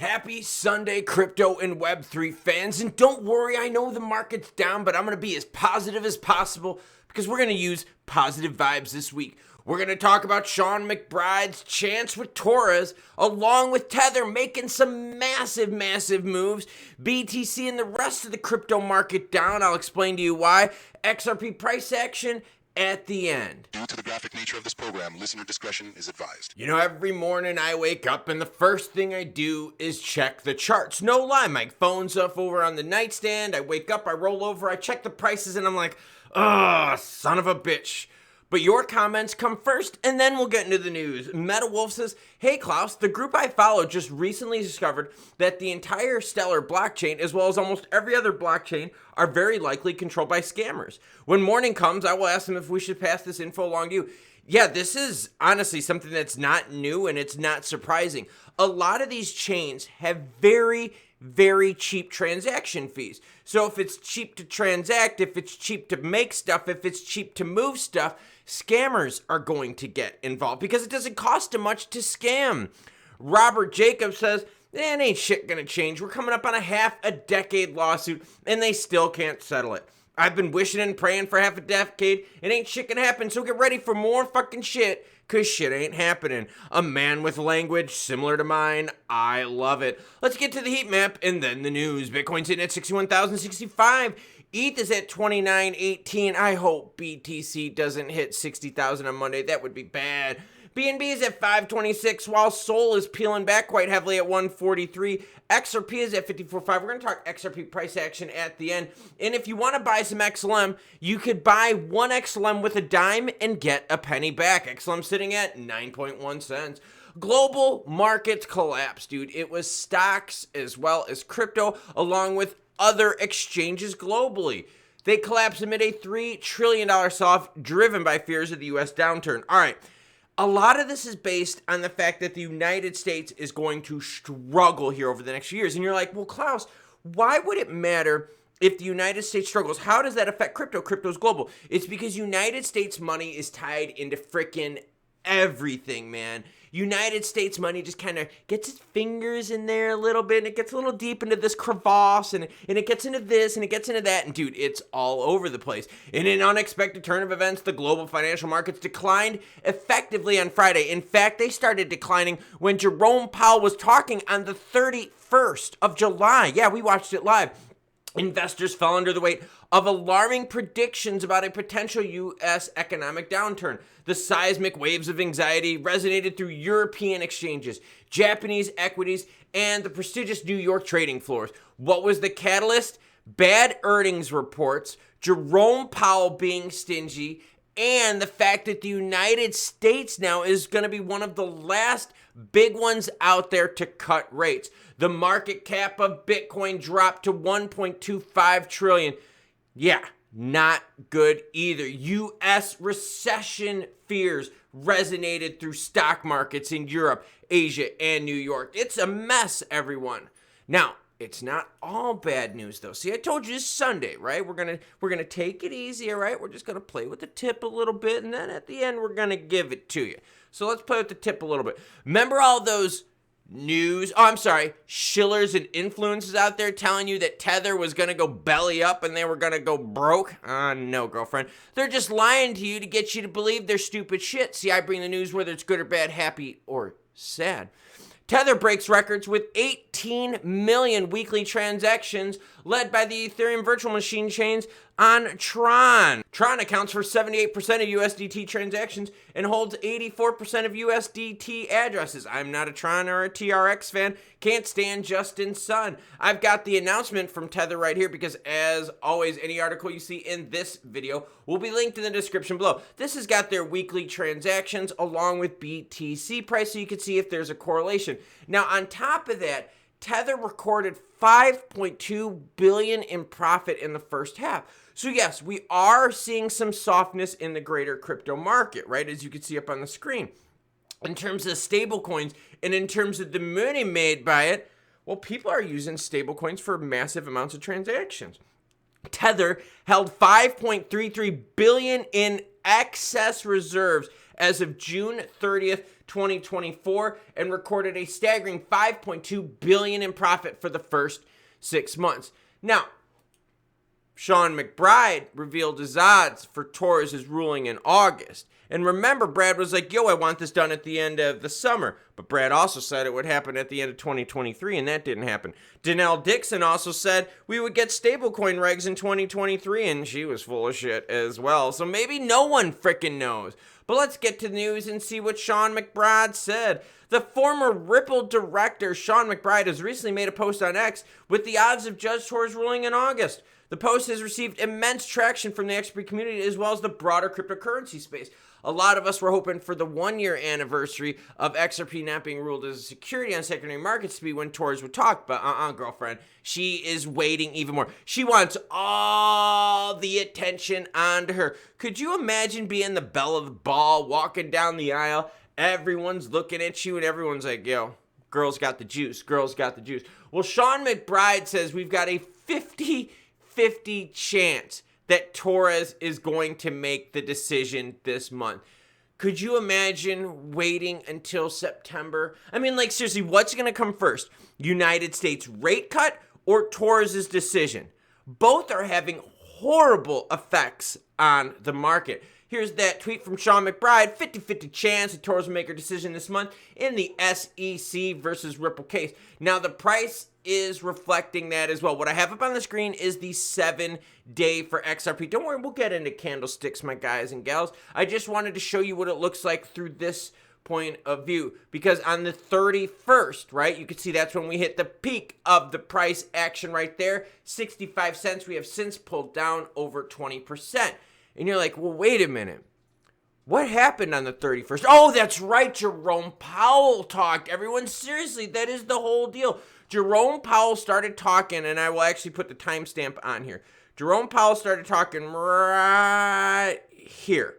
Happy Sunday, crypto and Web3 fans. And don't worry, I know the market's down, but I'm going to be as positive as possible because we're going to use positive vibes this week. We're going to talk about Sean McBride's chance with Torres, along with Tether making some massive moves. BTC and the rest of the crypto market down. I'll explain to you why. XRP price action at the end. Due to the graphic nature of this program, listener discretion is advised. You know, every morning I wake up and the first thing I do is check the charts. No lie, my phone's up over on the nightstand. I wake up, I roll over, I check the prices, and I'm like, ugh, son of a bitch. But your comments come first, and then we'll get into the news. MetaWolf says, hey Klaus, the group I follow just recently discovered that the entire Stellar blockchain, as well as almost every other blockchain, are very likely controlled by scammers. When morning comes, I will ask them if we should pass this info along to you. Yeah, this is honestly something that's not new, and it's not surprising. A lot of these chains have very cheap transaction fees. So if it's cheap to transact, if it's cheap to make stuff, if it's cheap to move stuff, scammers are going to get involved because it doesn't cost them much to scam. Robert Jacobs says, it ain't shit gonna change. We're coming up on a half a decade lawsuit and they still can't settle it. I've been wishing and praying for half a decade. It ain't shit gonna happen, so get ready for more fucking shit, cause shit ain't happening. A man with language similar to mine. I love it. Let's get to the heat map and then the news. Bitcoin's sitting at 61,065. ETH is at 29.18. I hope BTC doesn't hit 60,000 on Monday. That would be bad. BNB is at 526, while Sol is peeling back quite heavily at 143. XRP is at 54.5. We're going to talk XRP price action at the end. And if you want to buy some XLM, you could buy one XLM with a dime and get a penny back. XLM sitting at 9.1 cents. Global markets collapsed, dude. It was stocks as well as crypto, along with other exchanges globally. They collapsed amid a $3 trillion sell-off driven by fears of the U.S. downturn. All right. A lot of this is based on the fact that the United States is going to struggle here over the next few years. And you're like, well, Klaus, why would it matter if the United States struggles? How does that affect crypto? Crypto's global. It's because United States money is tied into frickin' everything, man. United States money just kind of gets its fingers in there a little bit, and it gets a little deep into this crevasse, and it gets into this, and it gets into that, and dude, it's all over the place. In an unexpected turn of events, the global financial markets declined effectively on Friday. In fact, they started declining when Jerome Powell was talking on the 31st of July. Yeah, we watched it live. Investors fell under the weight of alarming predictions about a potential U.S. economic downturn. The seismic waves of anxiety resonated through European exchanges, Japanese equities, and the prestigious New York trading floors. What was the catalyst? Bad earnings reports, Jerome Powell being stingy, and the fact that the United States now is going to be one of the last big ones out there to cut rates. The market cap of Bitcoin dropped to 1.25 trillion. Yeah, not good either. U.S. recession fears resonated through stock markets in Europe, Asia, and New York. It's a mess, everyone. Now, it's not all bad news, though. See, I told you it's Sunday, right? We're gonna take it easy, all right? We're just gonna play with the tip a little bit, and then at the end, we're gonna give it to you. So let's play with the tip a little bit. Remember all those shillers and influencers out there telling you that Tether was gonna go belly up and they were gonna go broke? No, girlfriend. They're just lying to you to get you to believe their stupid shit. See, I bring the news whether it's good or bad, happy or sad. Tether breaks records with 18 million weekly transactions led by the Ethereum virtual machine chains on Tron. Tron accounts for 78% of USDT transactions and holds 84% of USDT addresses. I'm not a Tron or a TRX fan. Can't stand Justin Sun. I've got the announcement from Tether right here because, as always, any article you see in this video will be linked in the description below. This has got their weekly transactions along with BTC price so you can see if there's a correlation. Now, on top of that, Tether recorded $5.2 billion in profit in the first half. So yes, we are seeing some softness in the greater crypto market, right? As you can see up on the screen. In terms of stablecoins and in terms of the money made by it, well, people are using stablecoins for massive amounts of transactions. Tether held $5.33 billion in excess reserves as of June 30th, 2024 and recorded a staggering $5.2 billion in profit for the first 6 months. Now, Sean McBride revealed his odds for Torres' ruling in August. And remember, Brad was like, yo, I want this done at the end of the summer. But Brad also said it would happen at the end of 2023, and that didn't happen. Danelle Dixon also said we would get stablecoin regs in 2023, and she was full of shit as well. So maybe no one frickin' knows. But let's get to the news and see what Sean McBride said. The former Ripple director, Sean McBride, has recently made a post on X with the odds of Judge Torres ruling in August. The post has received immense traction from the XRP community as well as the broader cryptocurrency space. A lot of us were hoping for the 1-year anniversary of XRP not being ruled as a security on secondary markets to be when Torres would talk, but girlfriend, she is waiting even more. She wants all the attention onto her. Could you imagine being the belle of the ball, walking down the aisle, everyone's looking at you and everyone's like, yo, girl's got the juice, girl's got the juice. Well, Sean McBride says we've got a 50-50 chance that Torres is going to make the decision this month. Could you imagine waiting until September? I mean, like, seriously, what's going to come first? United States rate cut or Torres' decision? Both are having horrible effects on the market. Here's that tweet from Sean McBride. 50-50 chance that Torres will make her decision this month in the SEC versus Ripple case. Now, the price is reflecting that as well. What I have up on the screen is the 7-day for XRP. Don't worry, we'll get into candlesticks, my guys and gals. I just wanted to show you what it looks like through this point of view, because on the 31st, right, you can see that's when we hit the peak of the price action right there, 65 cents. We have since pulled down over 20%. And you're like, well, wait a minute. What happened on the 31st? Oh, that's right. Jerome Powell talked. Everyone, seriously, that is the whole deal. Jerome Powell started talking, and I will actually put the timestamp on here. Jerome Powell started talking right here.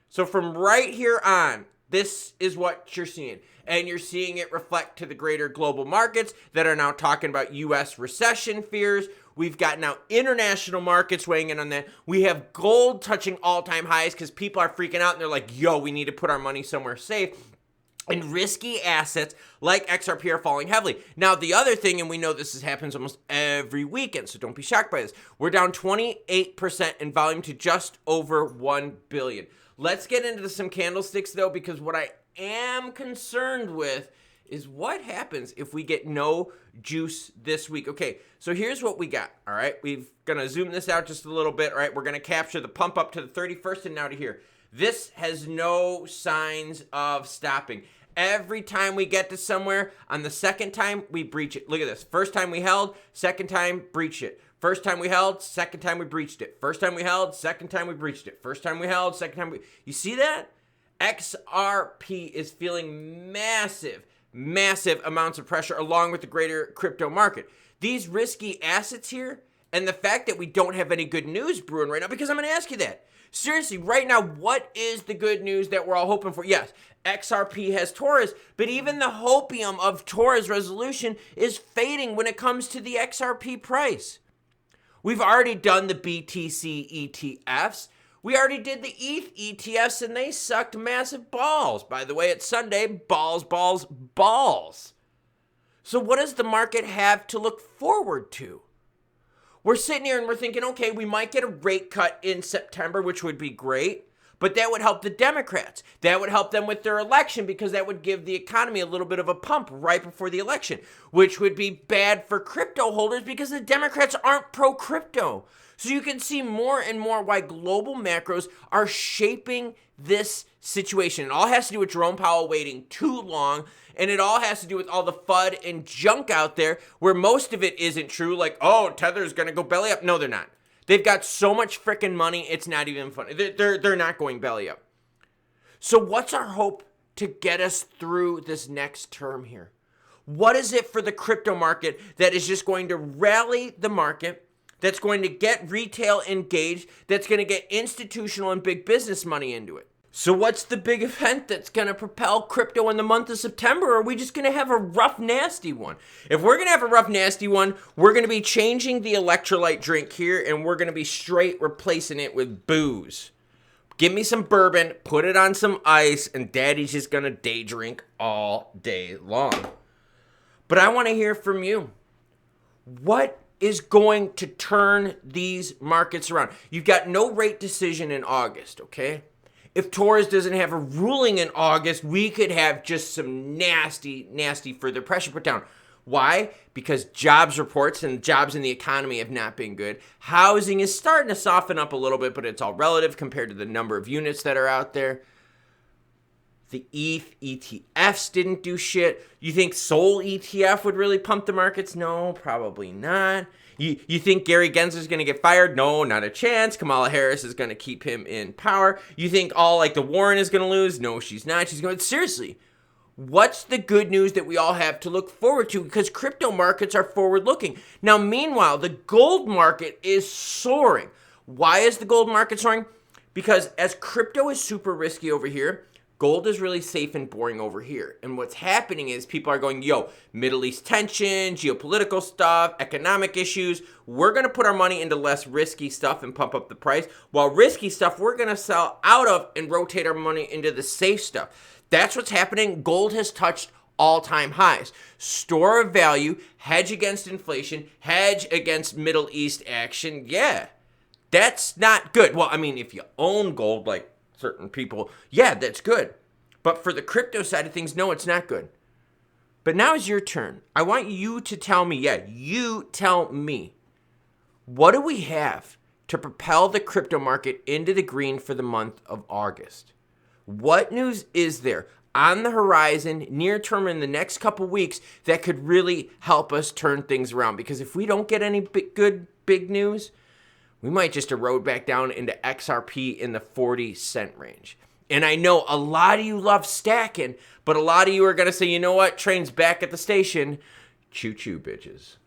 So from right here on, this is what you're seeing. And you're seeing it reflect to the greater global markets that are now talking about U.S. recession fears. We've got now international markets weighing in on that. We have gold touching all-time highs because people are freaking out and they're like, yo, we need to put our money somewhere safe. And risky assets like XRP are falling heavily. Now, the other thing, and we know this happens almost every weekend, so don't be shocked by this. We're down 28% in volume to just over 1 billion. Let's get into some candlesticks, though, because what I am concerned with is what happens if we get no juice this week. Okay, so here's what we got, all right? We're going to zoom this out just a little bit, all right? We're going to capture the pump up to the 31st and now to here. This has no signs of stopping. Every time we get to somewhere, on the second time, we breach it. Look at this. First time we held, second time, breached it. First time we held, second time we breached it. First time we held, second time we breached it. First time we held, second time we... You see that? XRP is feeling massive amounts of pressure along with the greater crypto market. These risky assets here, and the fact that we don't have any good news brewing right now, because I'm going to ask you that. Seriously, right now, what is the good news that we're all hoping for? Yes, XRP has Torres, but even the hopium of Torres resolution is fading when it comes to the XRP price. We've already done the BTC ETFs. We already did the ETH ETFs, and they sucked massive balls. By the way, it's Sunday. Balls, balls, balls. So what does the market have to look forward to? We're sitting here and we're thinking, okay, we might get a rate cut in September, which would be great, but that would help the Democrats. That would help them with their election because that would give the economy a little bit of a pump right before the election, which would be bad for crypto holders because the Democrats aren't pro-crypto. So you can see more and more why global macros are shaping this situation. It all has to do with Jerome Powell waiting too long, and it all has to do with all the FUD and junk out there where most of it isn't true, like, oh, Tether's going to go belly up. No, they're not. They've got so much freaking money, it's not even funny. They're not going belly up. So what's our hope to get us through this next term here? What is it for the crypto market that is just going to rally the market, that's going to get retail engaged, that's going to get institutional and big business money into it? So what's the big event that's going to propel crypto in the month of September? Or are we just going to have a rough, nasty one? If we're going to have a rough, nasty one, we're going to be changing the electrolyte drink here, and we're going to be straight replacing it with booze. Give me some bourbon, put it on some ice, and daddy's just going to day drink all day long. But I want to hear from you. What is going to turn these markets around? You've got no rate decision in August, okay? If Torres doesn't have a ruling in August, we could have just some nasty, nasty further pressure put down. Why? Because jobs reports and jobs in the economy have not been good. Housing is starting to soften up a little bit, but it's all relative compared to the number of units that are out there. The ETH ETFs didn't do shit. You think Sol ETF would really pump the markets? No, probably not. You think Gary Gensler's going to get fired? No, not a chance. Kamala Harris is going to keep him in power. You think all like the Warren is going to lose? No, she's not. She's going to, seriously. What's the good news that we all have to look forward to? Because crypto markets are forward looking. Now, meanwhile, the gold market is soaring. Why is the gold market soaring? Because as crypto is super risky over here, gold is really safe and boring over here. And what's happening is people are going, yo, Middle East tension, geopolitical stuff, economic issues. We're going to put our money into less risky stuff and pump up the price. While risky stuff, we're going to sell out of and rotate our money into the safe stuff. That's what's happening. Gold has touched all-time highs. Store of value, hedge against inflation, hedge against Middle East action. Yeah, that's not good. Well, I mean, if you own gold like certain people, yeah, that's good. But for the crypto side of things, no, it's not good. But now is your turn. I want you to tell me, you tell me, what do we have to propel the crypto market into the green for the month of August? What news is there on the horizon, near term in the next couple weeks, that could really help us turn things around? Because if we don't get any big news, we might just erode back down into XRP in the 40-cent range. And I know a lot of you love stacking, but a lot of you are going to say, you know what, train's back at the station. Choo-choo, bitches.